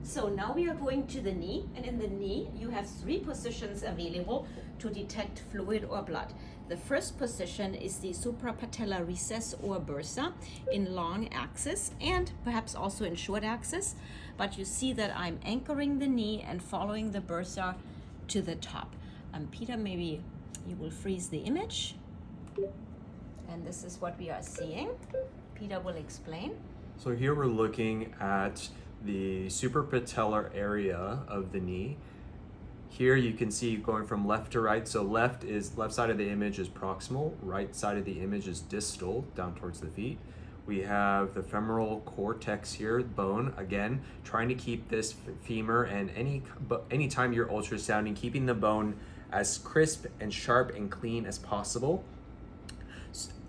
So now we are going to the knee, and in the knee you have 3 positions available to detect fluid or blood. The first position is the suprapatellar recess or bursa in long axis and perhaps also in short axis, but you see that I'm anchoring the knee and following the bursa to the top. Peter, maybe you will freeze the image, and this is what we are seeing. Peter will explain. So here we're looking at the suprapatellar area of the knee. Here you can see going from left to right. So left side of the image is proximal, right side of the image is distal, down towards the feet. We have the femoral cortex here, bone, again, trying to keep this femur, and any time you're ultrasounding, keeping the bone as crisp and sharp and clean as possible.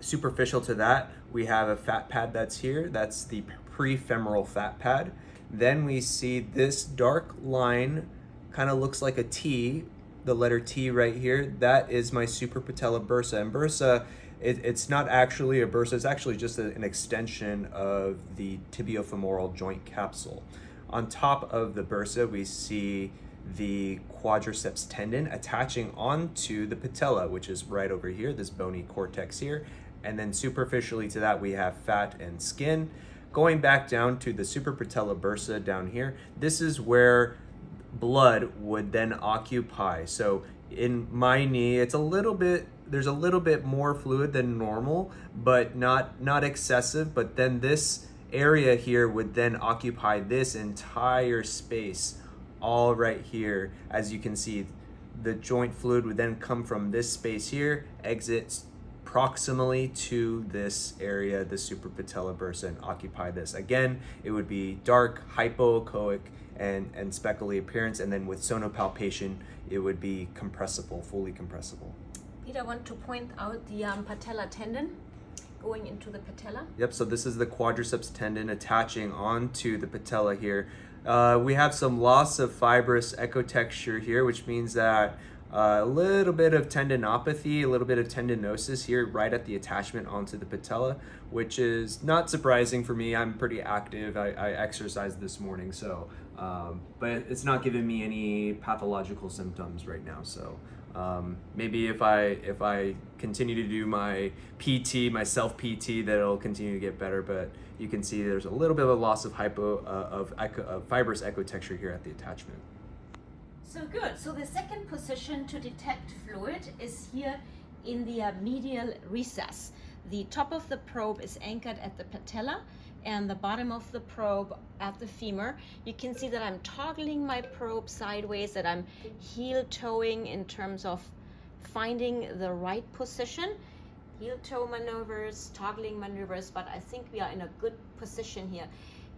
Superficial to that, we have a fat pad that's here. That's the prefemoral fat pad. Then we see this dark line, kind of looks like a T, the letter T right here. That is my suprapatellar bursa. And bursa, it's not actually a bursa, it's actually just an extension of the tibiofemoral joint capsule. On top of the bursa, we see the quadriceps tendon attaching onto the patella, which is right over here, this bony cortex here. And then superficially to that, we have fat and skin. Going back down to the suprapatellar bursa down here, this is where blood would then occupy. So in my knee, there's a little bit more fluid than normal, but not excessive. But then this area here would then occupy this entire space, all right here. As you can see, the joint fluid would then come from this space here, exits proximally to this area, the suprapatellar bursa, and occupy this. Again, it would be dark, hypoechoic, and speckly appearance, and then with sonopalpation, it would be compressible, fully compressible. Peter, I want to point out the patella tendon going into the patella. Yep, so this is the quadriceps tendon attaching onto the patella here. We have some loss of fibrous echotexture here, which means that a little bit of tendinopathy, a little bit of tendinosis here right at the attachment onto the patella, which is not surprising for me. I'm pretty active. I exercised this morning, so but it's not giving me any pathological symptoms right now. So maybe if I continue to do my PT, my self PT, that'll continue to get better. But you can see there's a little bit of a loss of fibrous echotexture here at the attachment. So good. So the second position to detect fluid is here in the medial recess. The top of the probe is anchored at the patella and the bottom of the probe at the femur. You can see that I'm toggling my probe sideways, that I'm heel toeing in terms of finding the right position. Heel toe maneuvers, toggling maneuvers, but I think we are in a good position here.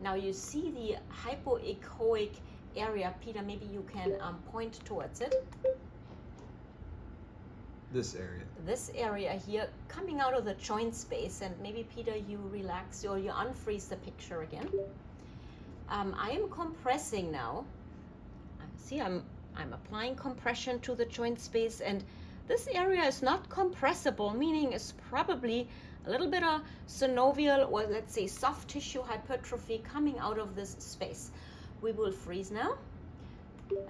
Now you see the hypoechoic area. Peter, maybe you can point towards it. This area. This area here coming out of the joint space, and maybe Peter, you relax or you unfreeze the picture again. I am compressing now. See, I'm applying compression to the joint space, and this area is not compressible, meaning it's probably a little bit of synovial, or let's say soft tissue hypertrophy coming out of this space. We will freeze now.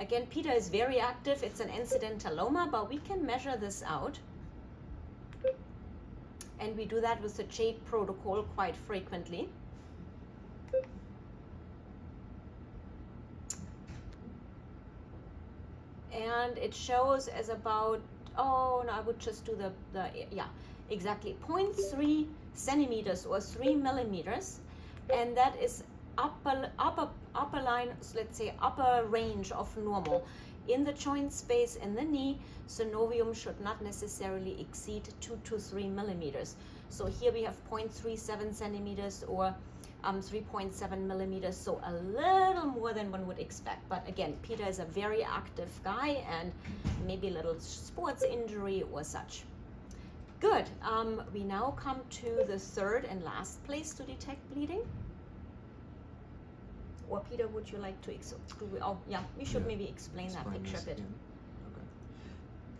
Again, Peter is very active. It's an incidentaloma, but we can measure this out. And we do that with the JADE protocol quite frequently. And it shows as about, oh no, I would just do yeah, exactly 0.3 centimeters or 3 millimeters. And that is upper line, let's say upper range of normal. In the joint space in the knee, synovium should not necessarily exceed 2 to 3 millimeters. So here we have 0.37 centimeters or 3.7 millimeters, so a little more than one would expect. But again, Peter is a very active guy and maybe a little sports injury or such. Good. We now come to the third and last place to detect bleeding. Or Peter, would you like to we should maybe explain that picture a bit. Okay.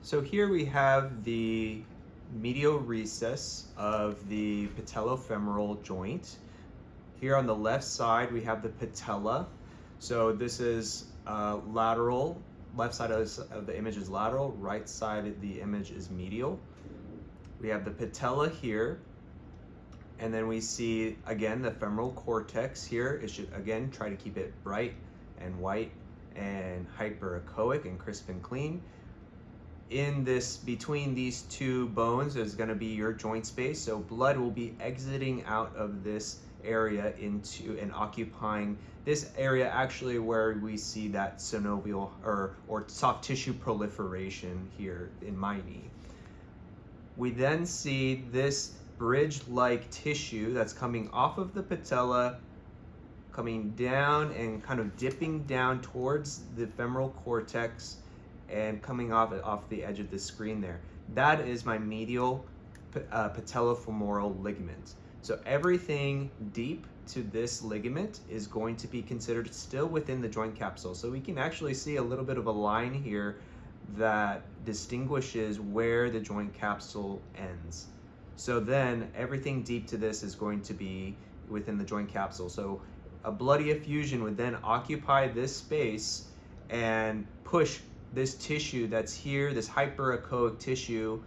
So here we have the medial recess of the patellofemoral joint. Here on the left side, we have the patella. So this is lateral. Left side of the image is lateral, right side of the image is medial. We have the patella here, and then we see again the femoral cortex here. It should again try to keep it bright and white and hyperechoic and crisp and clean. In this, between these two bones is going to be your joint space, so blood will be exiting out of this area into and occupying this area, actually where we see that synovial or soft tissue proliferation here in my knee. We then see this bridge-like tissue that's coming off of the patella, coming down and kind of dipping down towards the femoral cortex and coming off the edge of the screen there. That is my medial patellofemoral ligament. So everything deep to this ligament is going to be considered still within the joint capsule. So we can actually see a little bit of a line here that distinguishes where the joint capsule ends. So then everything deep to this is going to be within the joint capsule. So a bloody effusion would then occupy this space and push this tissue that's here, this hyperechoic tissue,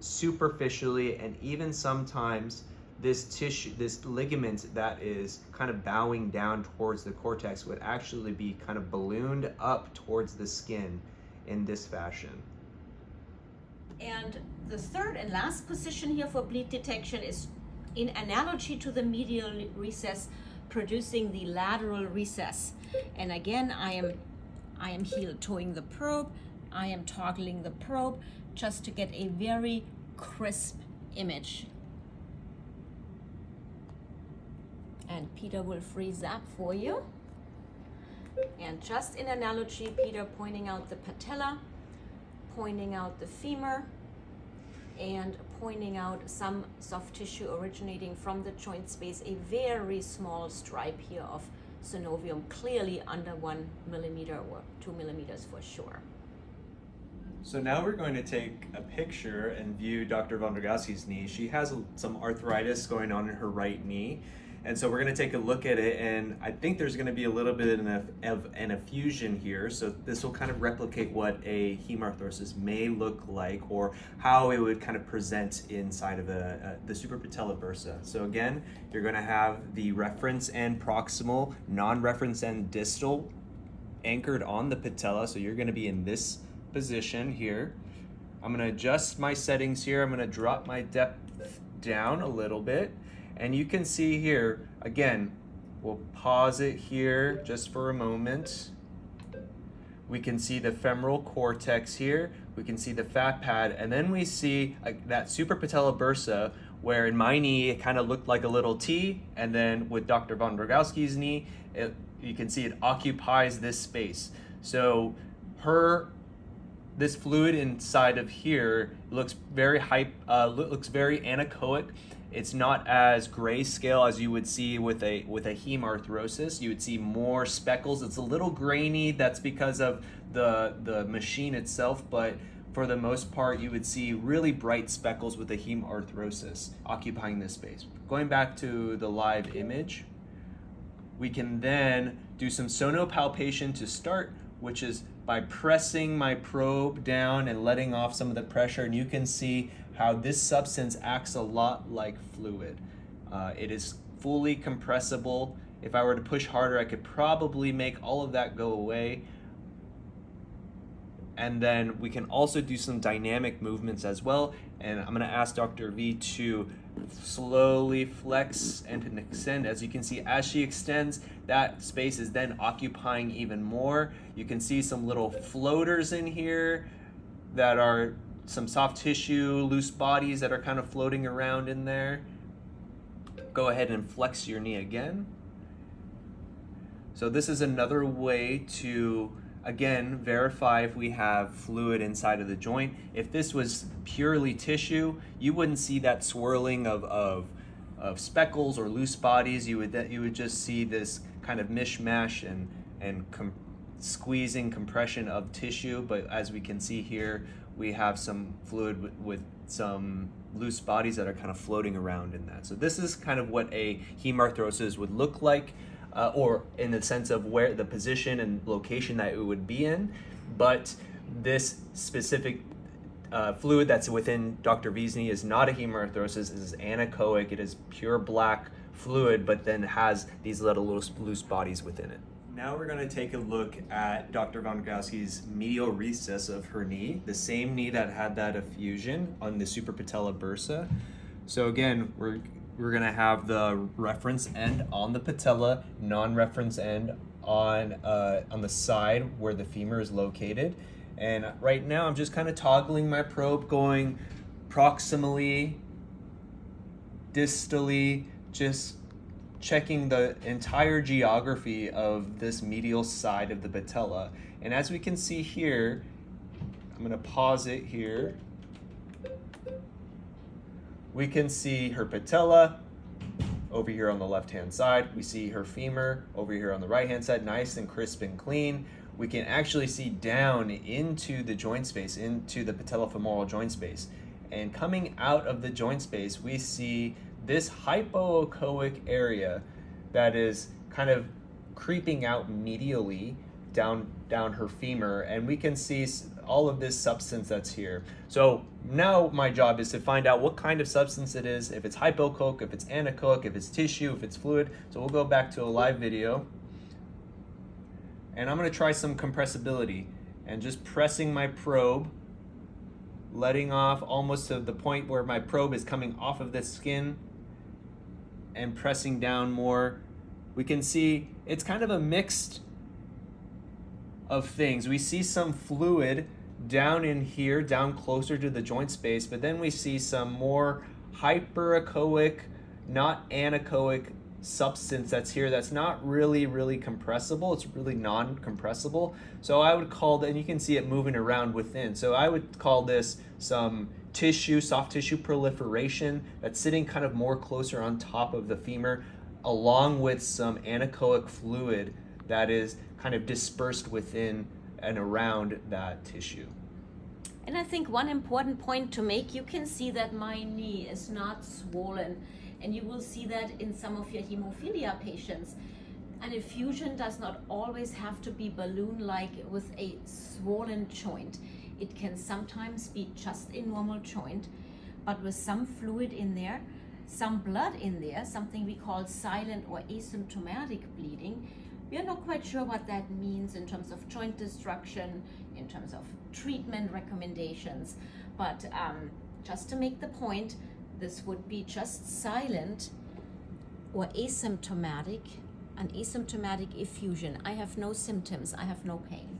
superficially, and even sometimes this tissue, this ligament that is kind of bowing down towards the cortex would actually be kind of ballooned up towards the skin in this fashion. And the third and last position here for bleed detection is in analogy to the medial recess, producing the lateral recess. And again, I am heel toeing the probe, I am toggling the probe just to get a very crisp image. And Peter will freeze that for you. And just in analogy, Peter pointing out the patella, pointing out the femur, and pointing out some soft tissue originating from the joint space, a very small stripe here of synovium, clearly under 1 millimeter or 2 millimeters for sure. So now we're going to take a picture and view Dr. Wondrowski's knee. She has some arthritis going on in her right knee. And so we're going to take a look at it, and I think there's going to be a little bit of an effusion here. So this will kind of replicate what a hemarthrosis may look like, or how it would kind of present inside of the suprapatellar bursa. So again, you're going to have the reference end proximal, non-reference end distal anchored on the patella. So you're going to be in this position here. I'm going to adjust my settings here. I'm going to drop my depth down a little bit. And you can see here, again, we'll pause it here just for a moment. We can see the femoral cortex here. We can see the fat pad. And then we see that suprapatellar bursa, where in my knee, it kind of looked like a little T. And then with Dr. Wondrowski's knee, you can see it occupies this space. So this fluid inside of here looks very anechoic. It's not as grayscale as you would see with a hemarthrosis. You would see more speckles. It's a little grainy. That's because of the machine itself, but for the most part, you would see really bright speckles with a hemarthrosis occupying this space. Going back to the live image, we can then do some sonopalpation to start, which is by pressing my probe down and letting off some of the pressure, and you can see how this substance acts a lot like fluid. It is fully compressible. If I were to push harder, I could probably make all of that go away. And then we can also do some dynamic movements as well. And I'm gonna ask Dr. V to slowly flex and extend. As you can see, as she extends, that space is then occupying even more. You can see some little floaters in here that are some soft tissue, loose bodies that are kind of floating around in there. Go ahead and flex your knee again. So this is another way to, again, verify if we have fluid inside of the joint. If this was purely tissue, you wouldn't see that swirling of speckles or loose bodies. You would just see this kind of mishmash and squeezing compression of tissue. But as we can see here, we have some fluid with some loose bodies that are kind of floating around in that. So this is kind of what a hemarthrosis would look like. or in the sense of where the position and location that it would be in. But this specific fluid that's within Dr. V's knee is not a hemarthrosis. It is anechoic. It is pure black fluid, but then has these little loose bodies within it. Now we're going to take a look at Dr. Von Grauski's medial recess of her knee, the same knee that had that effusion on the suprapatellar bursa. So again, we're going to have the reference end on the patella, non-reference end on the side where the femur is located. And right now I'm just kind of toggling my probe, going proximally, distally, just checking the entire geography of this medial side of the patella. And as we can see here, I'm going to pause it here. We can see her patella over here on the left-hand side. We see her femur over here on the right-hand side, nice and crisp and clean. We can actually see down into the joint space, into the patellofemoral joint space. And coming out of the joint space, we see this hypoechoic area that is kind of creeping out medially down her femur, and we can see all of this substance that's here. So now my job is to find out what kind of substance it is, if it's hypoechoic, if it's anechoic, if it's tissue, if it's fluid. So we'll go back to a live video, and I'm going to try some compressibility and just pressing my probe, letting off almost to the point where my probe is coming off of the skin and pressing down more. We can see it's kind of a mixed of things. We see some fluid down in here, down closer to the joint space, but then we see some more hyperechoic, not anechoic substance that's here that's not really compressible. It's really non-compressible. So I would call that, and you can see it moving around within. So I would call this some tissue, soft tissue proliferation that's sitting kind of more closer on top of the femur, along with some anechoic fluid that is kind of dispersed within and around that tissue. And I think one important point to make, you can see that my knee is not swollen, and you will see that in some of your hemophilia patients. An effusion does not always have to be balloon-like with a swollen joint. It can sometimes be just a normal joint, but with some fluid in there, some blood in there, something we call silent or asymptomatic bleeding. We are not quite sure what that means in terms of joint destruction, in terms of treatment recommendations, but just to make the point, this would be just silent or asymptomatic, an asymptomatic effusion. I have no symptoms, I have no pain.